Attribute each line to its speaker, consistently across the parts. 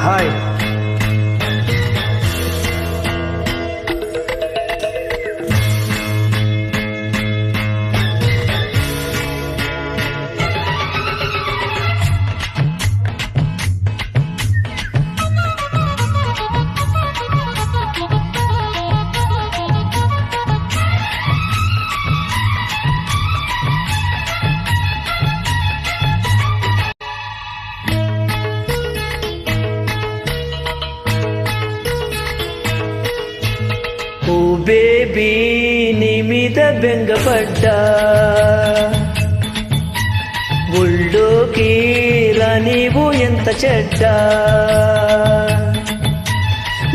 Speaker 1: Hi. ఓ baby నీ మీద బెంగపడ్డా, ఒళ్ళోకి రా నీవు ఎంత చెడ్డా.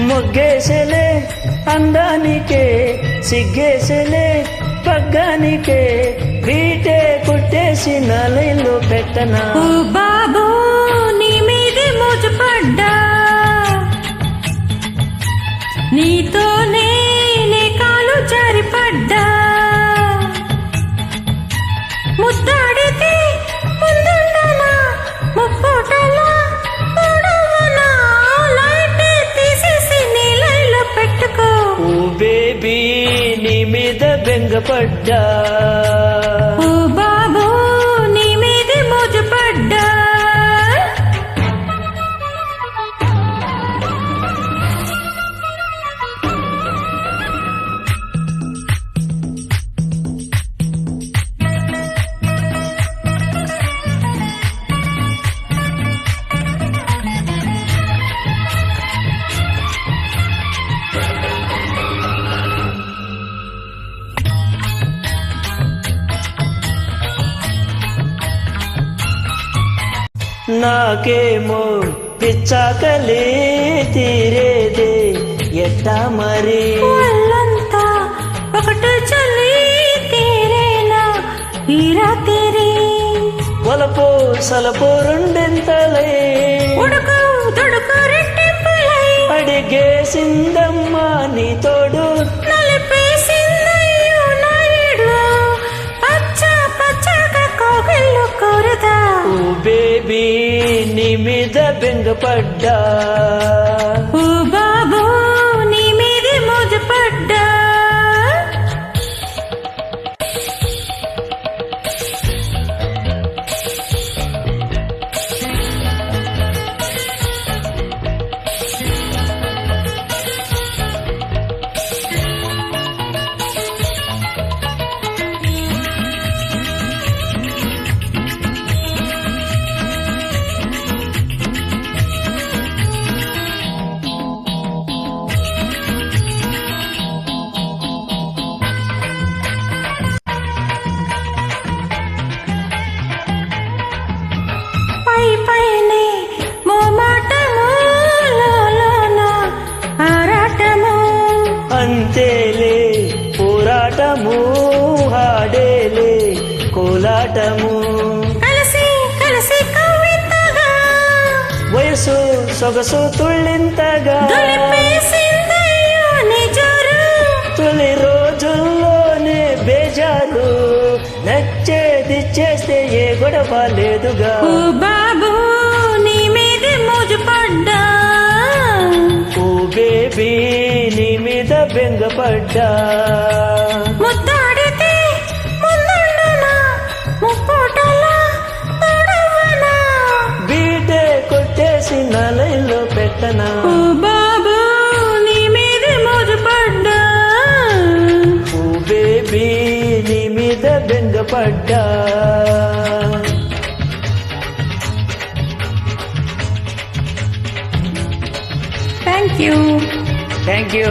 Speaker 1: మొగ్గేసెలే అందానికే, సిగ్గేసెలే పగ్గానికే, బీటే కొట్టేసి నలైలో పెట్టనా.
Speaker 2: ఓ బాబు నీ మీదే మోజుపడ్డా, నీతోనే కాలు జారిపడ్డా. ముద్దాడితే ముందుండనా, ముప్పోటలా పొడవనా, లైట్ తీసేసి నీ లైన్లో పెట్టుకో.
Speaker 1: ఓ బేబీ నీ మీద బెంగపడ్డా,
Speaker 2: ఓ బాబు నీ మీదే మోజుపడ్డా.
Speaker 1: నాకేమో పిచ్చాకలే తీరేదే ఎట్టా మరి.
Speaker 2: వాళ్ళంతా ఒకటి చల్లి తీరేనా ఈ రాత్రి.
Speaker 1: వలపో సలపో రెండెంతలే,
Speaker 2: ఉడుకు దుడుకు రెట్టింపులై,
Speaker 1: అడిగేసిందమ్మా నీ తోడు,
Speaker 2: నలిపేసిందయ్యో నాయుడు, పచ్చ పచ్చగా కోగిళ్ళు కోరుదా.
Speaker 1: ఓ బేబీ నీ మీద బెంగపడ్డా,
Speaker 2: ఓ బాబు నీ మీదే మోజుపడ్డా. పై పైనే మోమాటము, లోలోన ఆరాటము.
Speaker 1: అంతేలే పోరాటము, హాడేలే కోలాటము.
Speaker 2: కలిసి కలిసి కవితగా,
Speaker 1: వయసు సొగసు తుళ్ళింతగా,
Speaker 2: దులిపేసిందయ్యో నీ జోరు.
Speaker 1: తొలి రోజుల్లోనే బేజారు, నచ్చేది చేస్తే ఏ గొడవ లేదుగా.
Speaker 2: ఓ బాబు నీ మీదే మోజుపడ్డా,
Speaker 1: ఓ బేబీ నీ మీద బెంగపడ్డా.
Speaker 2: ముద్దాడితే ముందుండనా, ముప్పోటలా పొడవనా,
Speaker 1: బీటే కొట్టేసి నలైలో పెట్టనా.
Speaker 2: ఓ బాబు నీ మీదే మోజుపడ్డా.
Speaker 1: ఓ బేబీ నీ మీద బెంగపడ్డా.
Speaker 2: Thank you.
Speaker 1: Thank you.